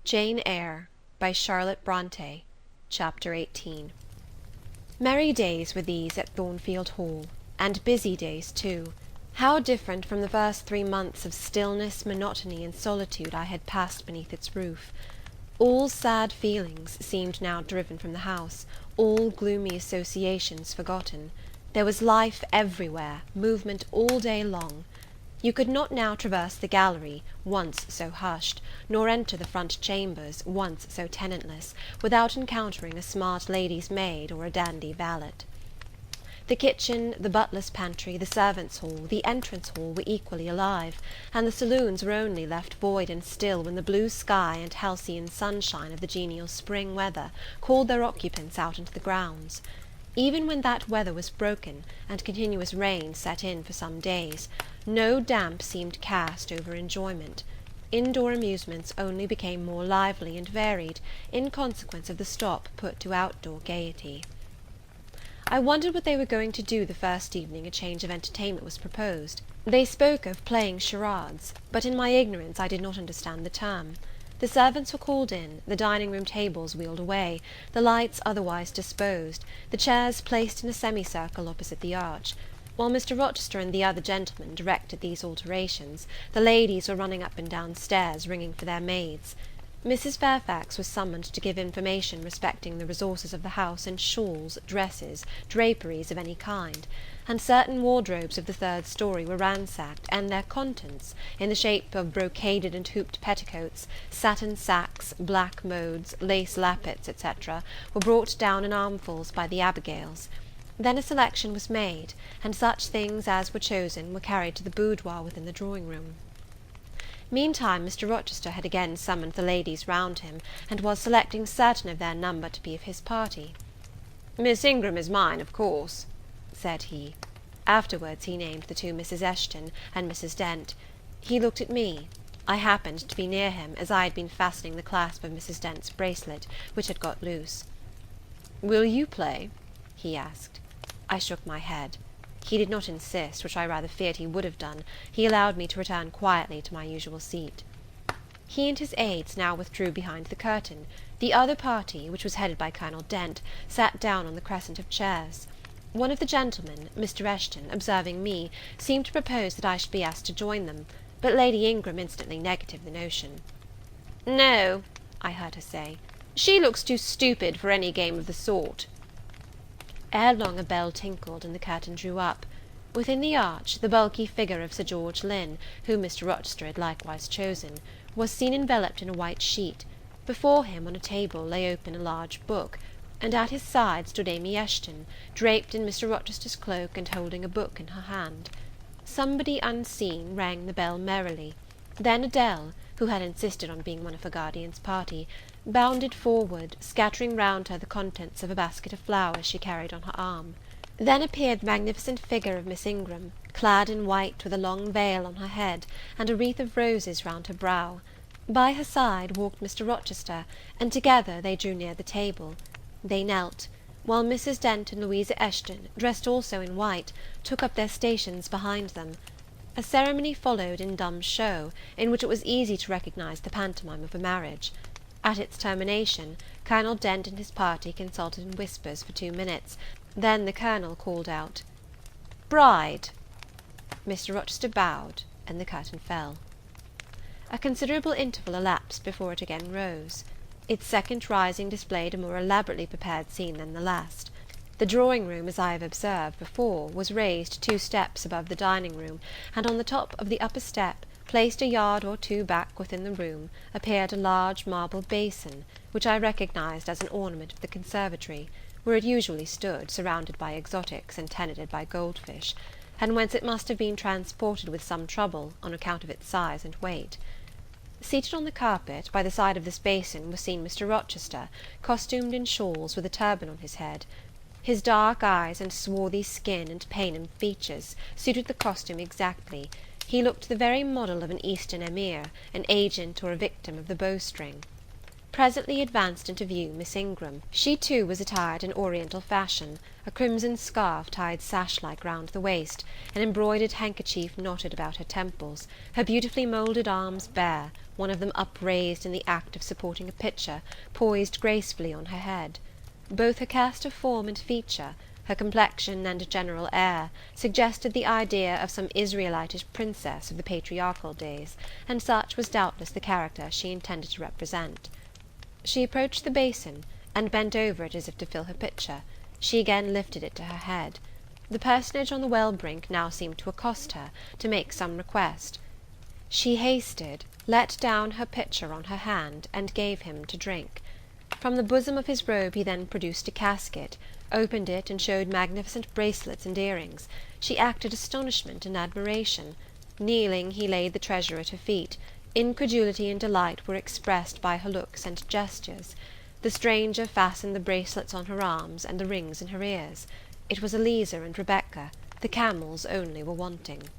Jane Eyre by Charlotte Brontë. Chapter 18. Merry days were these at Thornfield Hall, and busy days too. How different from the first 3 months of stillness, monotony, and solitude I had passed beneath its roof! All sad feelings seemed now driven from the house, all gloomy associations forgotten. There was life everywhere, movement all day long. You could not now traverse the gallery, once so hushed, nor enter the front chambers, once so tenantless, without encountering a smart lady's maid or a dandy valet. The kitchen, the butler's pantry, the servants' hall, the entrance hall were equally alive, and the saloons were only left void and still when the blue sky and halcyon sunshine of the genial spring weather called their occupants out into the grounds. Even when that weather was broken, and continuous rain set in for some days, no damp seemed cast over enjoyment. Indoor amusements only became more lively and varied, in consequence of the stop put to outdoor gaiety. I wondered what they were going to do the first evening a change of entertainment was proposed. They spoke of playing charades, but in my ignorance I did not understand the term. The servants were called in, the dining-room tables wheeled away, the lights otherwise disposed, the chairs placed in a semicircle opposite the arch. While Mr. Rochester and the other gentlemen directed these alterations, the ladies were running up and down stairs, ringing for their maids. Mrs. Fairfax was summoned to give information respecting the resources of the house in shawls, dresses, draperies of any kind, and certain wardrobes of the third story were ransacked, and their contents, in the shape of brocaded and hooped petticoats, satin sacks, black modes, lace lappets, etc., were brought down in armfuls by the Abigails. Then a selection was made, and such things as were chosen were carried to the boudoir within the drawing-room. Meantime Mr. Rochester had again summoned the ladies round him, and was selecting certain of their number to be of his party. "Miss Ingram is mine, of course," said he. Afterwards he named the two Mrs. Eshton and Mrs. Dent. He looked at me. I happened to be near him, as I had been fastening the clasp of Mrs. Dent's bracelet, which had got loose. "Will you play?" he asked. I shook my head. He did not insist, which I rather feared he would have done. He allowed me to return quietly to my usual seat. He and his aids now withdrew behind the curtain. The other party, which was headed by Colonel Dent, sat down on the crescent of chairs. One of the gentlemen, Mr. Eshton, observing me, seemed to propose that I should be asked to join them, but Lady Ingram instantly negatived the notion. "No," I heard her say, "she looks too stupid for any game of the sort." Ere long a bell tinkled, and the curtain drew up. Within the arch, the bulky figure of Sir George Lynn, whom Mr. Rochester had likewise chosen, was seen enveloped in a white sheet. Before him, on a table, lay open a large book, and at his side stood Amy Eshton, draped in Mr. Rochester's cloak, and holding a book in her hand. Somebody unseen rang the bell merrily. Then Adele, who had insisted on being one of her guardian's party, bounded forward, scattering round her the contents of a basket of flowers she carried on her arm. Then appeared the magnificent figure of Miss Ingram, clad in white, with a long veil on her head, and a wreath of roses round her brow. By her side walked Mr. Rochester, and together they drew near the table. They knelt, while Mrs. Dent and Louisa Eshton, dressed also in white, took up their stations behind them. A ceremony followed in dumb show, in which it was easy to recognise the pantomime of a marriage. At its termination, Colonel Dent and his party consulted in whispers for 2 minutes, then the Colonel called out, "Bride!" Mr. Rochester bowed, and the curtain fell. A considerable interval elapsed before it again rose. Its second rising displayed a more elaborately prepared scene than the last. The drawing-room, as I have observed before, was raised 2 steps above the dining-room, and on the top of the upper step, placed a yard or 2 back within the room, appeared a large marble basin, which I recognized as an ornament of the conservatory, where it usually stood, surrounded by exotics and tenanted by goldfish, and whence it must have been transported with some trouble, on account of its size and weight. Seated on the carpet, by the side of this basin, was seen Mr. Rochester, costumed in shawls, with a turban on his head. His dark eyes and swarthy skin and Paynim features suited the costume exactly. He looked the very model of an Eastern emir, an agent or a victim of the bowstring. presently advanced into view Miss Ingram. She too was attired in oriental fashion, a crimson scarf tied sash-like round the waist, an embroidered handkerchief knotted about her temples, her beautifully moulded arms bare, one of them upraised in the act of supporting a pitcher, poised gracefully on her head. Both her cast of form and feature, her complexion and general air, suggested the idea of some Israelitish princess of the patriarchal days, and such was doubtless the character she intended to represent. She approached the basin, and bent over it as if to fill her pitcher. She again lifted it to her head. The personage on the well brink now seemed to accost her, to make some request. She hasted, let down her pitcher on her hand, and gave him to drink. From the bosom of his robe he then produced a casket, opened it, and showed magnificent bracelets and earrings. She acted astonishment and admiration. Kneeling, he laid the treasure at her feet. Incredulity and delight were expressed by her looks and gestures. The stranger fastened the bracelets on her arms, and the rings in her ears. It was Eliza and Rebecca; the camels only were wanting.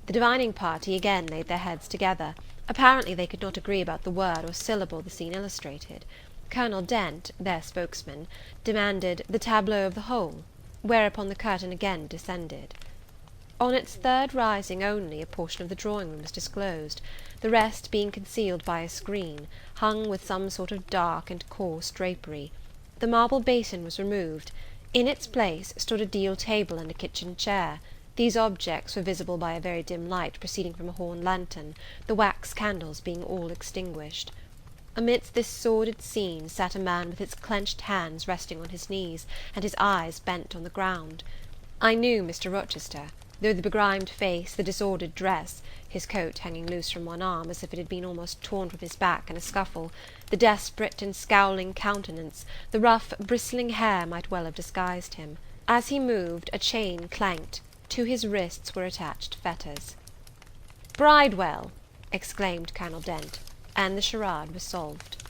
The divining party again laid their heads together. Apparently they could not agree about the word or syllable the scene illustrated. Colonel Dent, their spokesman, demanded the tableau of the whole, whereupon the curtain again descended. On its third rising only a portion of the drawing-room was disclosed, the rest being concealed by a screen, hung with some sort of dark and coarse drapery. The marble basin was removed. In its place stood a deal table and a kitchen chair. These objects were visible by a very dim light proceeding from a horn lantern, the wax candles being all extinguished. Amidst this sordid scene sat a man with his clenched hands resting on his knees, and his eyes bent on the ground. I knew Mr. Rochester, though the begrimed face, the disordered dress, his coat hanging loose from one arm, as if it had been almost torn from his back in a scuffle, the desperate and scowling countenance, the rough bristling hair might well have disguised him. As he moved, a chain clanked. To his wrists were attached fetters. "Bridewell!" exclaimed Colonel Dent, and the charade was solved.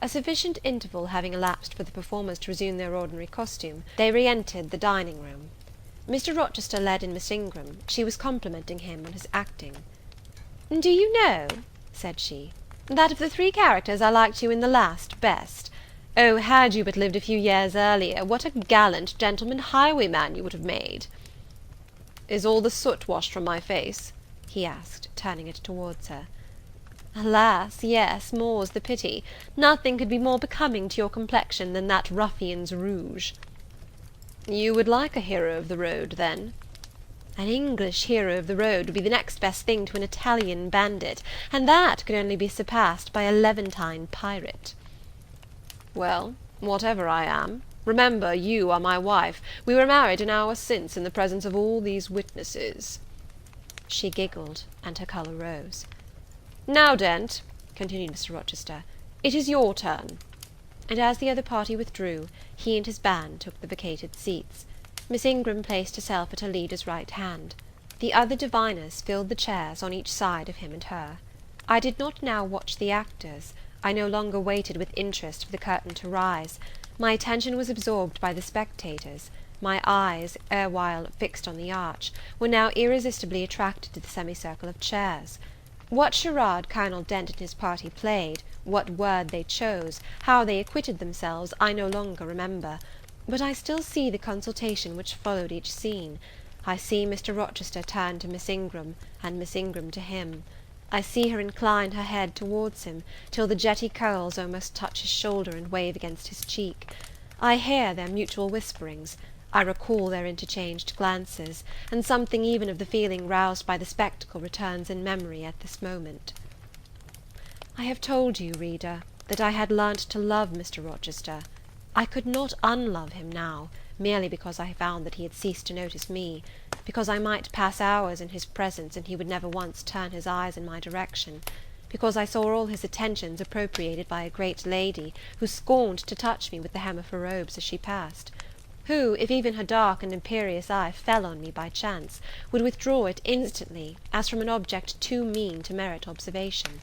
A sufficient interval having elapsed for the performers to resume their ordinary costume, they re-entered the dining-room. Mr. Rochester led in Miss Ingram. She was complimenting him on his acting. "Do you know," said she, "that of the three characters I liked you in the last best? Oh, had you but lived a few years earlier, what a gallant gentleman highwayman you would have made!" "Is all the soot washed from my face?" he asked, turning it towards her. "Alas, yes, more's the pity. Nothing could be more becoming to your complexion than that ruffian's rouge." "You would like a hero of the road, then?" "An English hero of the road would be the next best thing to an Italian bandit, and that could only be surpassed by a Levantine pirate." "Well, whatever I am, remember you are my wife. We were married an hour since in the presence of all these witnesses." She giggled, and her colour rose. "Now, Dent," continued Mr. Rochester, "it is your turn." And as the other party withdrew, he and his band took the vacated seats. Miss Ingram placed herself at her leader's right hand. The other diviners filled the chairs on each side of him and her. I did not now watch the actors. I no longer waited with interest for the curtain to rise. My attention was absorbed by the spectators. My eyes, erewhile fixed on the arch, were now irresistibly attracted to the semicircle of chairs. What charade Colonel Dent and his party played, what word they chose, how they acquitted themselves, I no longer remember; but I still see the consultation which followed each scene. I see Mr. Rochester turn to Miss Ingram, and Miss Ingram to him. I see her incline her head towards him, till the jetty curls almost touch his shoulder and wave against his cheek. I hear their mutual whisperings. I recall their interchanged glances, and something even of the feeling roused by the spectacle returns in memory at this moment. I have told you, reader, that I had learnt to love Mr. Rochester. I could not unlove him now, merely because I found that he had ceased to notice me, because I might pass hours in his presence and he would never once turn his eyes in my direction, because I saw all his attentions appropriated by a great lady who scorned to touch me with the hem of her robes as she passed, who, if even her dark and imperious eye fell on me by chance, would withdraw it instantly, as from an object too mean to merit observation.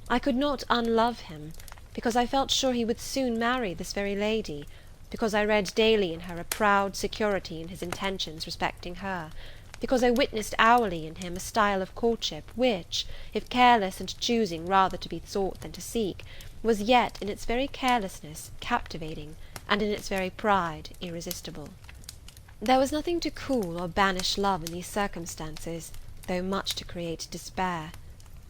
I could not unlove him, because I felt sure he would soon marry this very lady, because I read daily in her a proud security in his intentions respecting her, because I witnessed hourly in him a style of courtship which, if careless and choosing rather to be sought than to seek, was yet in its very carelessness captivating, and in its very pride irresistible. There was nothing to cool or banish love in these circumstances, though much to create despair.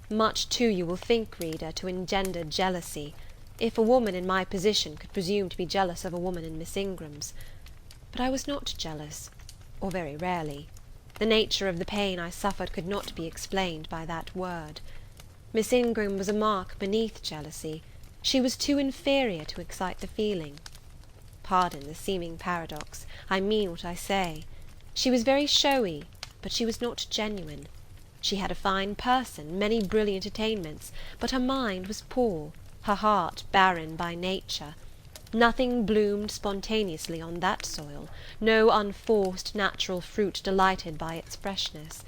Much, too, you will think, reader, to engender jealousy, if a woman in my position could presume to be jealous of a woman in Miss Ingram's. But I was not jealous, or very rarely. The nature of the pain I suffered could not be explained by that word. Miss Ingram was a mark beneath jealousy. She was too inferior to excite the feeling. Pardon the seeming paradox, I mean what I say. She was very showy, but she was not genuine. She had a fine person, many brilliant attainments, but her mind was poor, her heart barren by nature. Nothing bloomed spontaneously on that soil, no unforced natural fruit delighted by its freshness.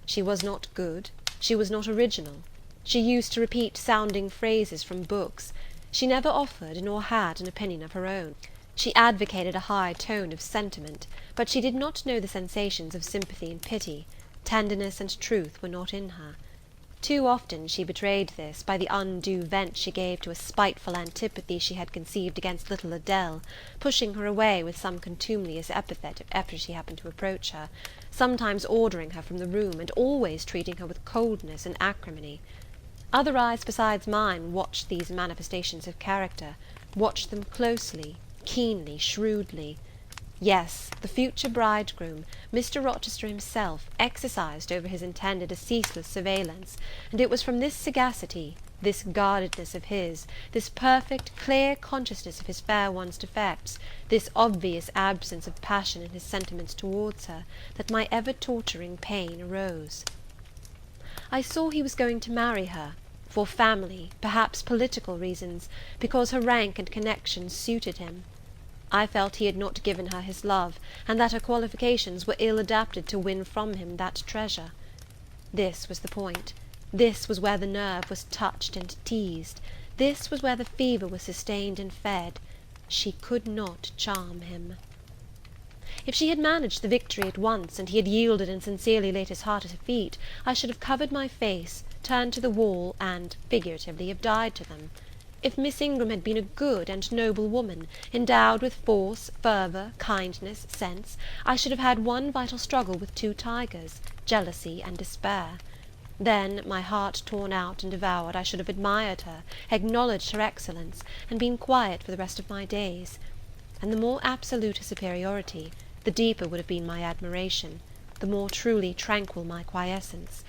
She was not good, she was not original. She used to repeat sounding phrases from books. She never offered nor had an opinion of her own. She advocated a high tone of sentiment, but she did not know the sensations of sympathy and pity. Tenderness and truth were not in her. Too often she betrayed this by the undue vent she gave to a spiteful antipathy she had conceived against little Adele, pushing her away with some contumelious epithet if ever she happened to approach her, sometimes ordering her from the room, and always treating her with coldness and acrimony. Other eyes besides mine watched these manifestations of character, watched them closely, keenly, shrewdly. Yes, the future bridegroom, Mr. Rochester himself, exercised over his intended a ceaseless surveillance, and it was from this sagacity, this guardedness of his, this perfect, clear consciousness of his fair one's defects, this obvious absence of passion in his sentiments towards her, that my ever-torturing pain arose. I saw he was going to marry her, for family, perhaps political reasons, because her rank and connections suited him. I felt he had not given her his love, and that her qualifications were ill adapted to win from him that treasure. This was the point. This was where the nerve was touched and teased. This was where the fever was sustained and fed. She could not charm him. If she had managed the victory at once, and he had yielded and sincerely laid his heart at her feet, I should have covered my face, turned to the wall, and, figuratively, have died to them. If Miss Ingram had been a good and noble woman, endowed with force, fervour, kindness, sense, I should have had one vital struggle with two tigers, jealousy and despair. Then, my heart torn out and devoured, I should have admired her, acknowledged her excellence, and been quiet for the rest of my days. And the more absolute her superiority, the deeper would have been my admiration, the more truly tranquil my quiescence.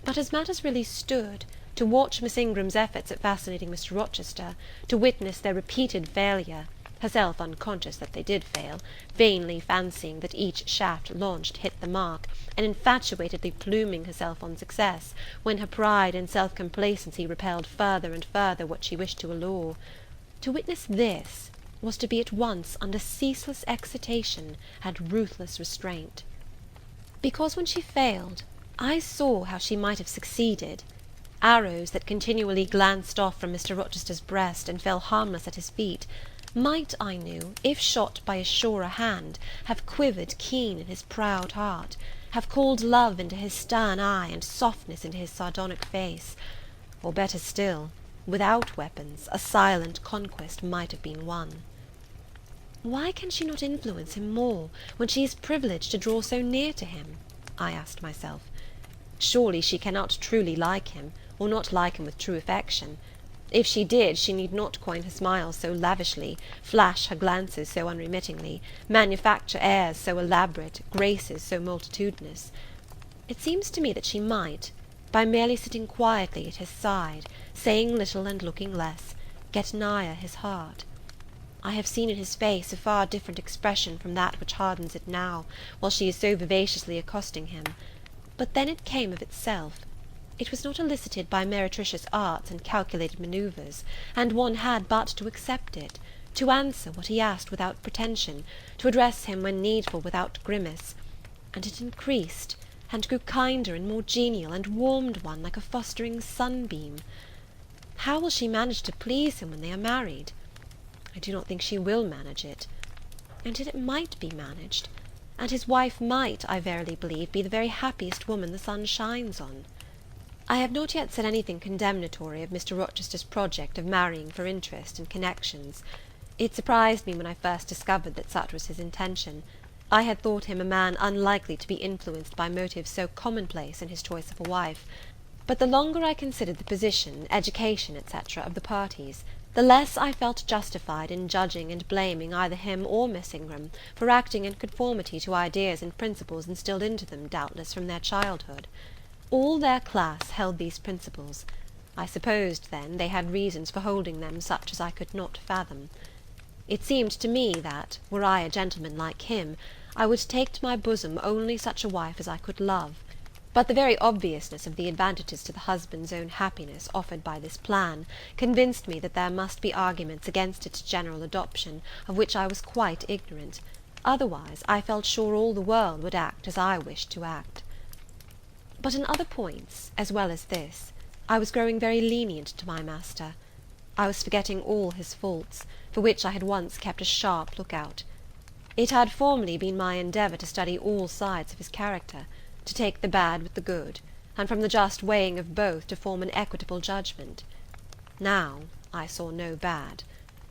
But as matters really stood, to watch Miss Ingram's efforts at fascinating Mr. Rochester, to witness their repeated failure, herself unconscious that they did fail, vainly fancying that each shaft launched hit the mark, and infatuatedly pluming herself on success, when her pride and self-complacency repelled further and further what she wished to allure, to witness this was to be at once under ceaseless excitation and ruthless restraint. Because when she failed, I saw how she might have succeeded. Arrows that continually glanced off from Mr. Rochester's breast and fell harmless at his feet, might, I knew, if shot by a surer hand, have quivered keen in his proud heart, have called love into his stern eye and softness into his sardonic face; or, better still, without weapons, a silent conquest might have been won. Why can she not influence him more, when she is privileged to draw so near to him? I asked myself. Surely she cannot truly like him, or not like him with true affection. If she did, she need not coin her smiles so lavishly, flash her glances so unremittingly, manufacture airs so elaborate, graces so multitudinous. It seems to me that she might, by merely sitting quietly at his side, saying little and looking less, get nigher his heart. I have seen in his face a far different expression from that which hardens it now, while she is so vivaciously accosting him. But then it came of itself. It was not elicited by meretricious arts and calculated manoeuvres, and one had but to accept it, to answer what he asked without pretension, to address him when needful without grimace, and it increased, and grew kinder and more genial, and warmed one like a fostering sunbeam. How will she manage to please him when they are married? I do not think she will manage it. And yet it might be managed, and his wife might, I verily believe, be the very happiest woman the sun shines on. I have not yet said anything condemnatory of Mr. Rochester's project of marrying for interest and connections. It surprised me when I first discovered that such was his intention. I had thought him a man unlikely to be influenced by motives so commonplace in his choice of a wife; but the longer I considered the position, education, etc., of the parties, the less I felt justified in judging and blaming either him or Miss Ingram for acting in conformity to ideas and principles instilled into them, doubtless, from their childhood. All their class held these principles. I supposed, then, they had reasons for holding them such as I could not fathom. It seemed to me that, were I a gentleman like him, I would take to my bosom only such a wife as I could love; but the very obviousness of the advantages to the husband's own happiness offered by this plan convinced me that there must be arguments against its general adoption of which I was quite ignorant; otherwise I felt sure all the world would act as I wished to act. But in other points, as well as this, I was growing very lenient to my master. I was forgetting all his faults, for which I had once kept a sharp look-out. It had formerly been my endeavour to study all sides of his character, to take the bad with the good, and from the just weighing of both to form an equitable judgment. Now I saw no bad.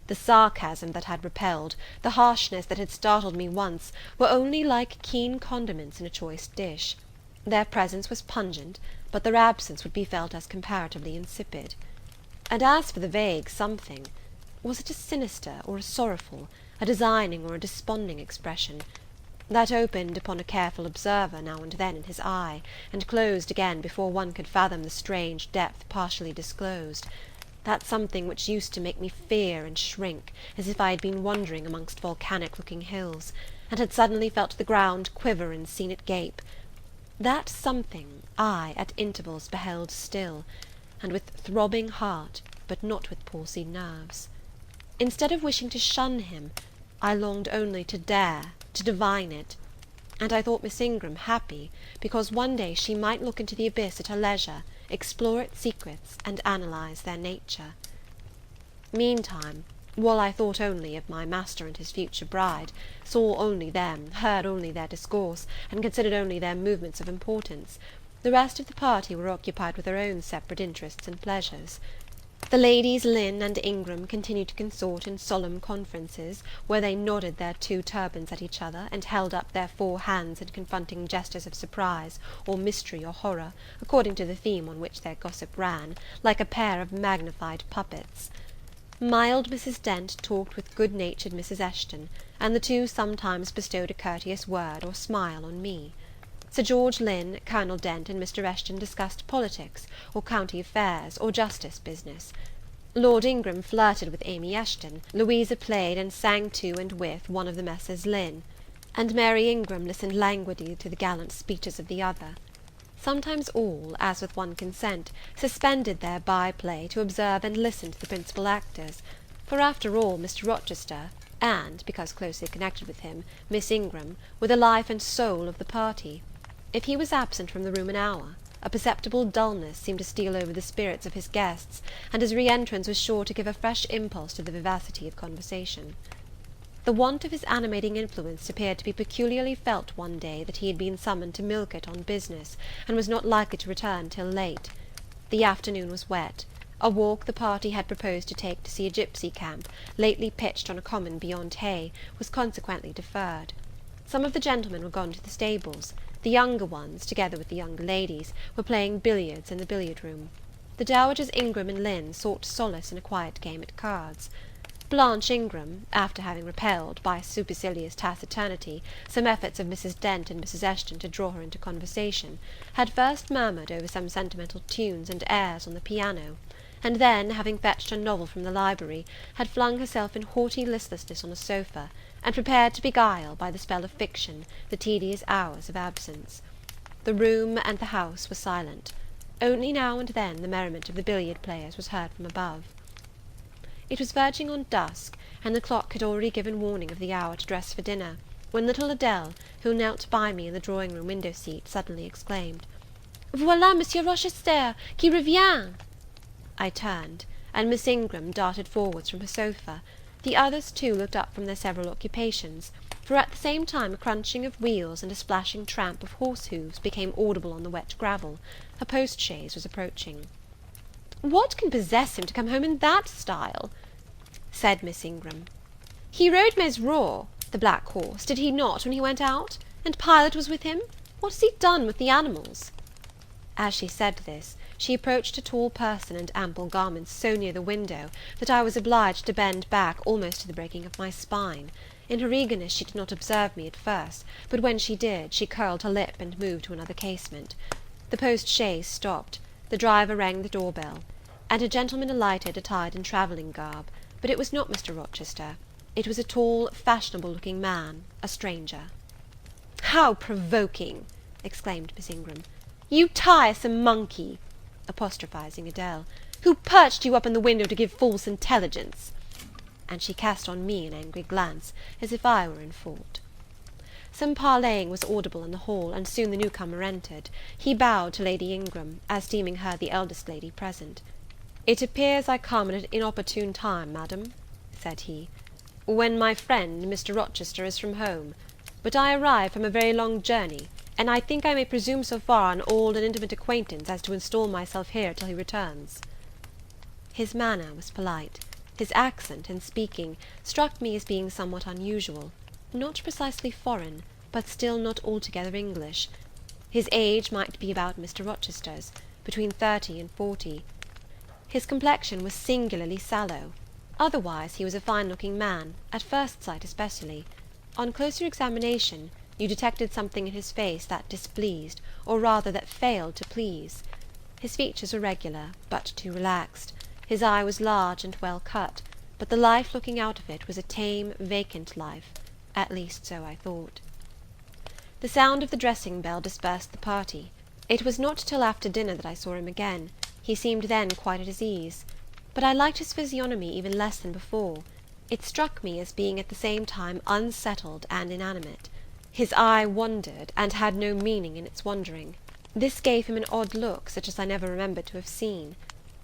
The sarcasm that had repelled, the harshness that had startled me once, were only like keen condiments in a choice dish. Their presence was pungent, but their absence would be felt as comparatively insipid. And as for the vague something, was it a sinister or a sorrowful, a designing or a desponding expression, that opened upon a careful observer now and then in his eye, and closed again before one could fathom the strange depth partially disclosed, that something which used to make me fear and shrink, as if I had been wandering amongst volcanic-looking hills, and had suddenly felt the ground quiver and seen it gape, that something I at intervals beheld still, and with throbbing heart, but not with palsied nerves. Instead of wishing to shun him, I longed only to dare, to divine it; and I thought Miss Ingram happy, because one day she might look into the abyss at her leisure, explore its secrets, and analyze their nature. Meantime, while I thought only of my master and his future bride, saw only them, heard only their discourse, and considered only their movements of importance, the rest of the party were occupied with their own separate interests and pleasures. The ladies Lynn and Ingram continued to consort in solemn conferences, where they nodded their 2 turbans at each other, and held up their 4 hands in confronting gestures of surprise, or mystery, or horror, according to the theme on which their gossip ran, like a pair of magnified puppets. Mild Mrs. Dent talked with good-natured Mrs. Eshton, and the two sometimes bestowed a courteous word or smile on me. Sir George Lynn, Colonel Dent, and Mr. Eshton discussed politics, or county affairs, or justice business. Lord Ingram flirted with Amy Eshton, Louisa played and sang to and with one of the Messrs. Lynn, and Mary Ingram listened languidly to the gallant speeches of the other. Sometimes all, as with one consent, suspended their by-play to observe and listen to the principal actors; for after all, Mr. Rochester, and, because closely connected with him, Miss Ingram, were the life and soul of the party. If he was absent from the room an hour, a perceptible dullness seemed to steal over the spirits of his guests, and his re-entrance was sure to give a fresh impulse to the vivacity of conversation. The want of his animating influence appeared to be peculiarly felt one day that he had been summoned to Millcote on business, and was not likely to return till late. The afternoon was wet. A walk the party had proposed to take to see a gipsy camp, lately pitched on a common beyond Hay, was consequently deferred. Some of the gentlemen were gone to the stables; the younger ones, together with the younger ladies, were playing billiards in the billiard-room. The Dowagers Ingram and Lynn sought solace in a quiet game at cards. Blanche Ingram, after having repelled, by supercilious taciturnity, some efforts of Mrs. Dent and Mrs. Eshton to draw her into conversation, had first murmured over some sentimental tunes and airs on the piano, and then, having fetched her novel from the library, had flung herself in haughty listlessness on a sofa, and prepared to beguile, by the spell of fiction, the tedious hours of absence. The room and the house were silent. Only now and then the merriment of the billiard players was heard from above. It was verging on dusk, and the clock had already given warning of the hour to dress for dinner, when little Adele, who knelt by me in the drawing-room window-seat, suddenly exclaimed, "Voilà Monsieur Rochester, qui revient!" I turned, and Miss Ingram darted forwards from her sofa. The others, too, looked up from their several occupations. for at the same time a crunching of wheels and a splashing tramp of horse hoofs became audible on the wet gravel. A post-chaise was approaching. "What can possess him to come home in that style?" said Miss Ingram. "He rode Mesrour, the black horse, did he not, when he went out? And Pilot was with him? What has he done with the animals?" As she said this, she approached a tall person and ample garments so near the window, that I was obliged to bend back almost to the breaking of my spine. In her eagerness she did not observe me at first, but when she did, she curled her lip and moved to another casement. The post-chaise stopped, the driver rang the door-bell, and a gentleman alighted attired in travelling garb, but it was not Mr. Rochester. It was a tall, fashionable-looking man, a stranger. "How provoking!" exclaimed Miss Ingram. "You tiresome monkey," apostrophising Adele, "who perched you up in the window to give false intelligence!" And she cast on me an angry glance, as if I were in fault. Some parleying was audible in the hall, and soon the newcomer entered. He bowed to Lady Ingram, as deeming her the eldest lady present. "It appears I come at an inopportune time, madam," said he, "when my friend, Mr. Rochester, is from home; but I arrive from a very long journey, and I think I may presume so far on old and intimate acquaintance as to install myself here till he returns." His manner was polite. His accent, in speaking, struck me as being somewhat unusual, not precisely foreign, but still not altogether English. His age might be about Mr. Rochester's, between 30 and 40. His complexion was singularly sallow. Otherwise he was a fine-looking man, at first sight especially. On closer examination, you detected something in his face that displeased, or rather that failed to please. His features were regular, but too relaxed. His eye was large and well cut, but the life looking out of it was a tame, vacant life. At least so I thought. The sound of the dressing-bell dispersed the party. It was not till after dinner that I saw him again. He seemed then quite at his ease. But I liked his physiognomy even less than before. It struck me as being at the same time unsettled and inanimate. His eye wandered, and had no meaning in its wandering. This gave him an odd look, such as I never remembered to have seen.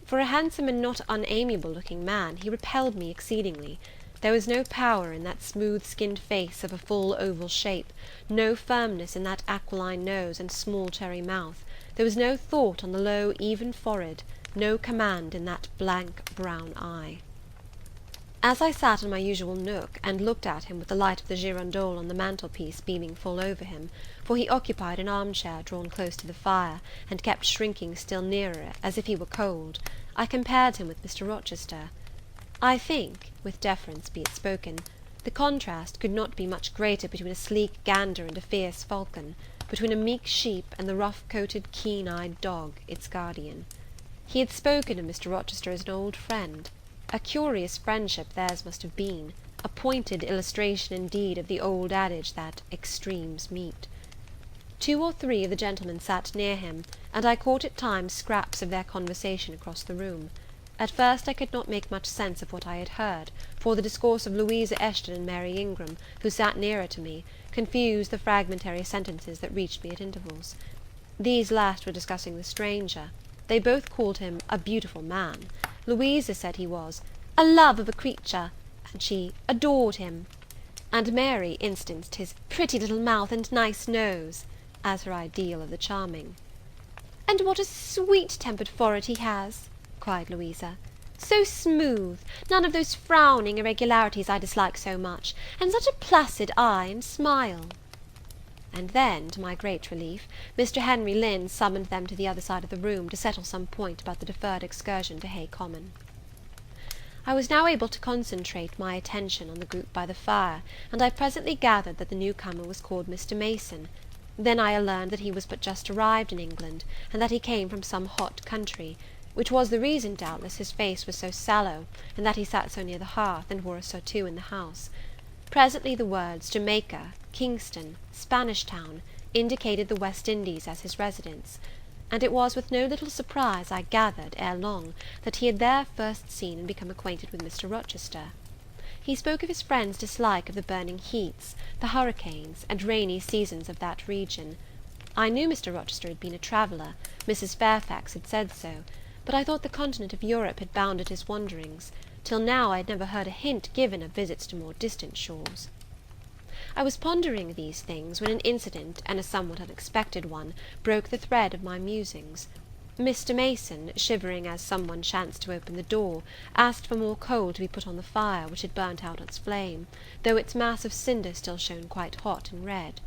For a handsome and not unamiable-looking man, he repelled me exceedingly. There was no power in that smooth-skinned face of a full oval shape, no firmness in that aquiline nose and small cherry mouth, there was no thought on the low, even forehead, no command in that blank brown eye. As I sat in my usual nook, and looked at him with the light of the girandole on the mantelpiece beaming full over him, for he occupied an arm-chair drawn close to the fire, and kept shrinking still nearer, as if he were cold, I compared him with Mr. Rochester. I think, with deference be it spoken, the contrast could not be much greater between a sleek gander and a fierce falcon, between a meek sheep and the rough-coated, keen-eyed dog, its guardian. He had spoken of Mr. Rochester as an old friend. A curious friendship theirs must have been, a pointed illustration indeed of the old adage that extremes meet. 2 or 3 of the gentlemen sat near him, and I caught at times scraps of their conversation across the room. At first I could not make much sense of what I had heard, for the discourse of Louisa Eshton and Mary Ingram, who sat nearer to me, confused the fragmentary sentences that reached me at intervals. These last were discussing the stranger. They both called him a beautiful man. Louisa said he was a love of a creature, and she adored him, and Mary instanced his pretty little mouth and nice nose, as her ideal of the charming. "And what a sweet-tempered forehead he has!" cried Louisa. "So smooth, none of those frowning irregularities I dislike so much, and such a placid eye and smile." And then, to my great relief, Mr. Henry Lynn summoned them to the other side of the room, to settle some point about the deferred excursion to Hay Common. I was now able to concentrate my attention on the group by the fire, and I presently gathered that the newcomer was called Mr. Mason. Then I learned that he was but just arrived in England, and that he came from some hot country, which was the reason, doubtless, his face was so sallow, and that he sat so near the hearth, and wore a surtout in the house. Presently the words Jamaica, Kingston, Spanish Town, indicated the West Indies as his residence, and it was with no little surprise I gathered, ere long, that he had there first seen and become acquainted with Mr. Rochester. He spoke of his friend's dislike of the burning heats, the hurricanes, and rainy seasons of that region. I knew Mr. Rochester had been a traveller, Mrs. Fairfax had said so, but I thought the continent of Europe had bounded his wanderings. Till now I had never heard a hint given of visits to more distant shores. I was pondering these things, when an incident, and a somewhat unexpected one, broke the thread of my musings. Mr. Mason, shivering as some one chanced to open the door, asked for more coal to be put on the fire, which had burnt out its flame, though its mass of cinder still shone quite hot and red.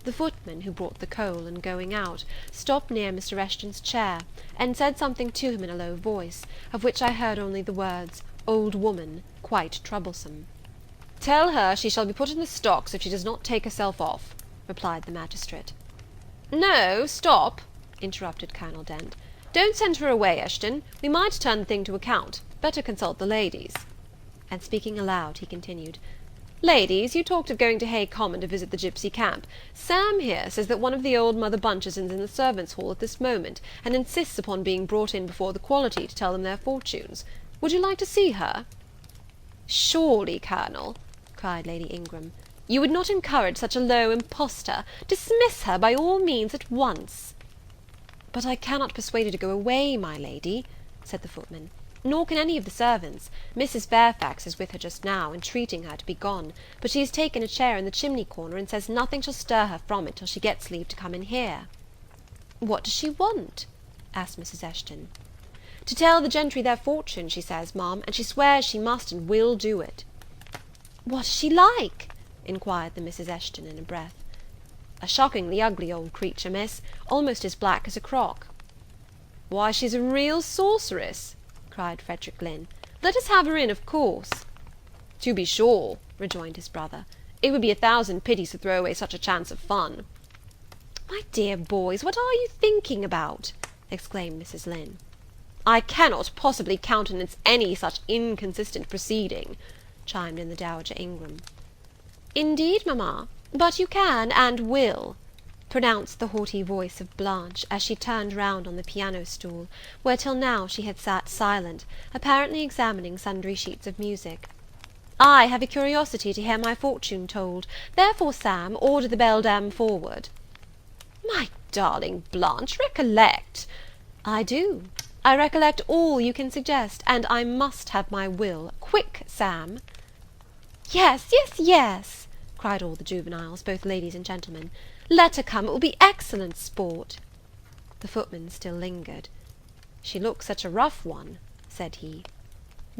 The footman, who brought the coal, in going out, stopped near Mr. Eshton's chair, and said something to him in a low voice, of which I heard only the words, "old woman," quite troublesome. "Tell her she shall be put in the stocks if she does not take herself off," replied the magistrate. "No, stop," interrupted Colonel Dent. "Don't send her away, Eshton. We might turn the thing to account. Better consult the ladies." And speaking aloud, he continued, "Ladies, you talked of going to Hay Common to visit the gipsy camp. Sam here says that one of the old Mother Bunches is in the servants' hall at this moment, and insists upon being brought in before the quality to tell them their fortunes. Would you like to see her?" "Surely, Colonel," cried Lady Ingram, "you would not encourage such a low impostor. Dismiss her by all means at once." "But I cannot persuade her to go away, my lady," said the footman, "nor can any of the servants. Mrs. Fairfax is with her just now, entreating her to be gone; but she has taken a chair in the chimney corner, and says nothing shall stir her from it till she gets leave to come in here." "What does she want?" asked Mrs. Eshton. "To tell the gentry their fortune, she says, ma'am, and she swears she must and will do it." "What is she like?" inquired the Mrs. Eshton in a breath. "A shockingly ugly old creature, miss, almost as black as a crock." "Why, she's a real sorceress," cried Frederick Lynn. "Let us have her in, of course." "To be sure," rejoined his brother, "it would be 1,000 pities to throw away such a chance of fun." "My dear boys, what are you thinking about?" exclaimed Mrs. Lynn. "I cannot possibly countenance any such inconsistent proceeding," chimed in the Dowager Ingram. "Indeed, mamma, but you can and will," pronounced the haughty voice of Blanche, as she turned round on the piano stool, where till now she had sat silent, apparently examining sundry sheets of music. "I have a curiosity to hear my fortune told, therefore, Sam, order the beldam forward." "My darling Blanche, recollect—" "I do. I recollect all you can suggest, and I must have my will. Quick, Sam." "Yes, yes, yes," cried all the juveniles, both ladies and gentlemen. "Let her come, it will be excellent sport." The footman still lingered. "She looks such a rough one," said he.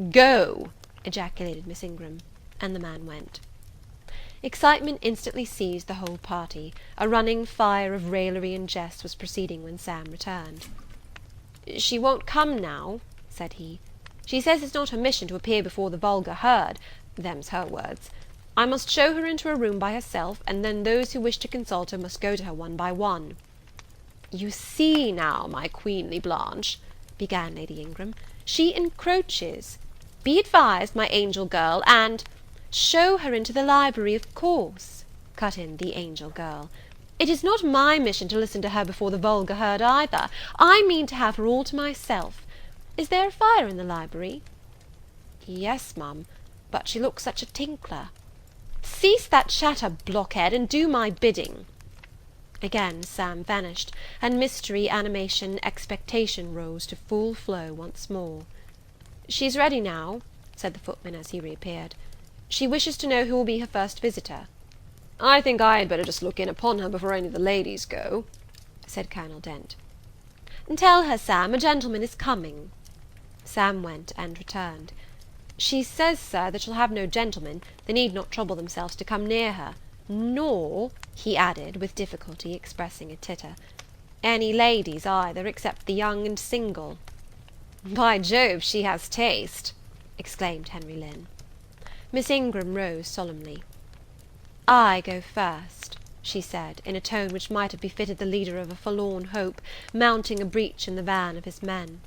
"Go!" ejaculated Miss Ingram, and the man went. Excitement instantly seized the whole party. A running fire of raillery and jest was proceeding when Sam returned. "She won't come now," said he. "She says it's not her mission to appear before the vulgar herd, them's her words. I must show her into a room by herself, and then those who wish to consult her must go to her one by one." "You see now, my queenly Blanche," began Lady Ingram, "she encroaches. Be advised, my angel girl, and—" "Show her into the library, of course," cut in the angel girl. "It is not my mission to listen to her before the vulgar herd either. I mean to have her all to myself. Is there a fire in the library?" "Yes, ma'am, but she looks such a tinkler." "Cease that chatter, blockhead, and do my bidding." Again Sam vanished, and mystery, animation, expectation rose to full flow once more. "She's ready now," said the footman as he reappeared. "She wishes to know who will be her first visitor." "I think I had better just look in upon her before any of the ladies go," said Colonel Dent. "Tell her, Sam, a gentleman is coming." Sam went and returned. "She says, sir, that she'll have no gentlemen. They need not trouble themselves to come near her. Nor," he added, with difficulty expressing a titter, "any ladies either, except the young and single." "By Jove, she has taste!" exclaimed Henry Lynn. Miss Ingram rose solemnly. "I go first," she said, in a tone which might have befitted the leader of a forlorn hope, mounting a breach in the van of his men.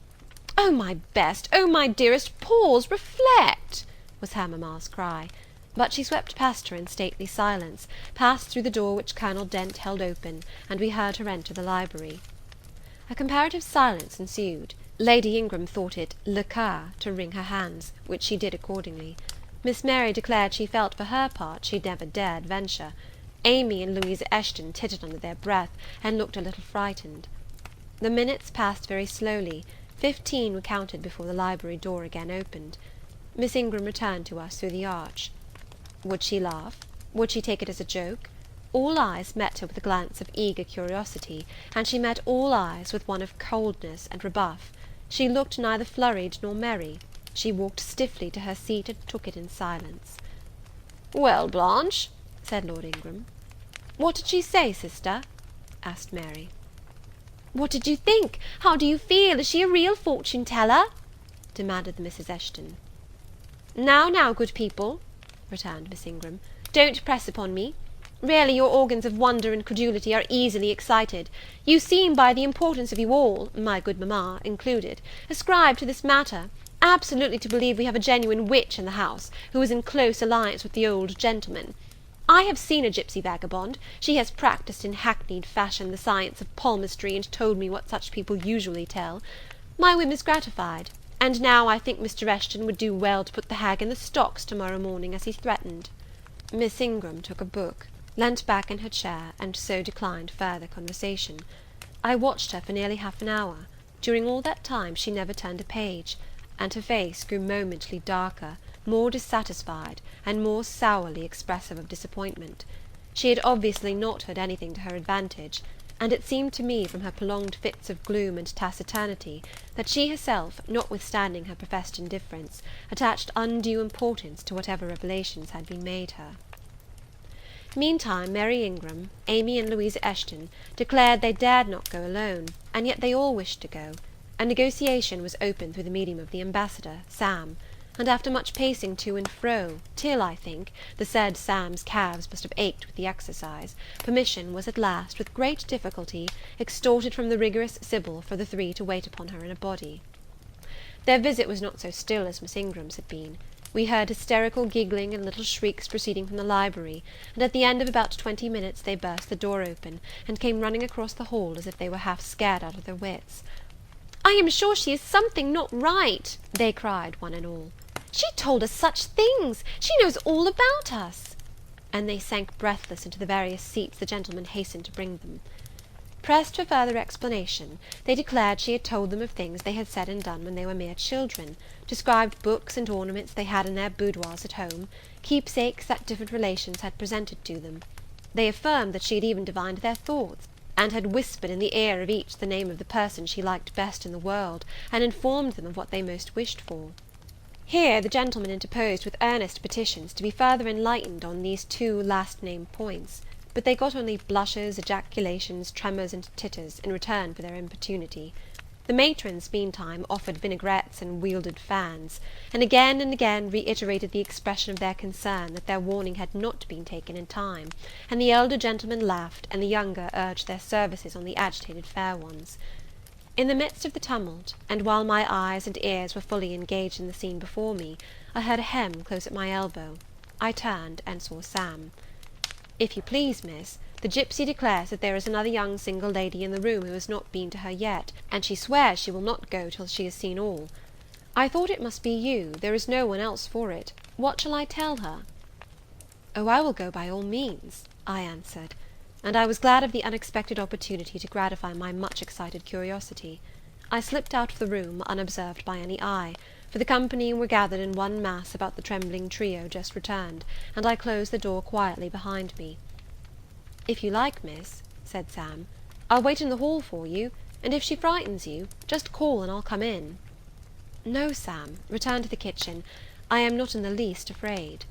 "Oh, my best, oh, my dearest, pause, reflect," was her mamma's cry; but she swept past her in stately silence, passed through the door which Colonel Dent held open, and we heard her enter the library. A comparative silence ensued. Lady Ingram thought it le cas to wring her hands, which she did accordingly. Miss Mary declared she felt, for her part, she never dared venture. Amy and Louisa Eshton tittered under their breath, and looked a little frightened. The minutes passed very slowly. 15 were counted before the library door again opened. Miss Ingram returned to us through the arch. Would she laugh? Would she take it as a joke? All eyes met her with a glance of eager curiosity, and she met all eyes with one of coldness and rebuff. She looked neither flurried nor merry. She walked stiffly to her seat and took it in silence. "Well, Blanche," said Lord Ingram. "What did she say, sister?" asked Mary. "What did you think? How do you feel? Is she a real fortune teller?" demanded the Mrs. Eshton. Now, good people," returned Miss Ingram, "don't press upon me. Really, your organs of wonder and credulity are easily excited. You seem, by the importance of you all, my good mamma included, ascribed to this matter, absolutely to believe we have a genuine witch in the house, who is in close alliance with the old gentleman. I have seen a gipsy vagabond. She has practised in hackneyed fashion the science of palmistry, and told me what such people usually tell. My whim is gratified, and now I think Mr. Eshton would do well to put the hag in the stocks to-morrow morning, as he threatened." Miss Ingram took a book, leant back in her chair, and so declined further conversation. I watched her for nearly half an hour. During all that time she never turned a page, and her face grew momently darker, more dissatisfied, and more sourly expressive of disappointment. She had obviously not heard anything to her advantage, and it seemed to me, from her prolonged fits of gloom and taciturnity, that she herself, notwithstanding her professed indifference, attached undue importance to whatever revelations had been made her. Meantime, Mary Ingram, Amy and Louisa Eshton declared they dared not go alone, and yet they all wished to go. A negotiation was opened through the medium of the ambassador, Sam, and after much pacing to and fro, till, I think, the said Sam's calves must have ached with the exercise, permission was at last, with great difficulty, extorted from the rigorous Sybil for the three to wait upon her in a body. Their visit was not so still as Miss Ingram's had been. We heard hysterical giggling and little shrieks proceeding from the library, and at the end of about 20 minutes they burst the door open, and came running across the hall as if they were half scared out of their wits. "I am sure she is something not right," they cried, one and all. "She told us such things! She knows all about us!" And they sank breathless into the various seats the gentlemen hastened to bring them. Pressed for further explanation, they declared she had told them of things they had said and done when they were mere children, described books and ornaments they had in their boudoirs at home, keepsakes that different relations had presented to them. They affirmed that she had even divined their thoughts, and had whispered in the ear of each the name of the person she liked best in the world, and informed them of what they most wished for. Here the gentlemen interposed with earnest petitions to be further enlightened on these two last-named points, but they got only blushes, ejaculations, tremors, and titters, in return for their importunity. The matrons, meantime, offered vinaigrettes and wielded fans, and again reiterated the expression of their concern that their warning had not been taken in time, and the elder gentlemen laughed, and the younger urged their services on the agitated fair ones. In the midst of the tumult, and while my eyes and ears were fully engaged in the scene before me, I heard a hem close at my elbow. I turned, and saw Sam. "If you please, miss, the gipsy declares that there is another young single lady in the room who has not been to her yet, and she swears she will not go till she has seen all. I thought it must be you, there is no one else for it. What shall I tell her?" "Oh, I will go by all means," I answered, and I was glad of the unexpected opportunity to gratify my much excited curiosity. I slipped out of the room, unobserved by any eye, for the company were gathered in one mass about the trembling trio just returned, and I closed the door quietly behind me. "If you like, miss," said Sam, "I'll wait in the hall for you, and if she frightens you, just call and I'll come in." "No, Sam, return to the kitchen. I am not in the least afraid."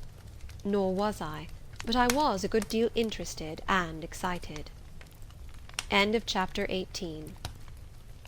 Nor was I, but I was a good deal interested and excited. Chapter 18.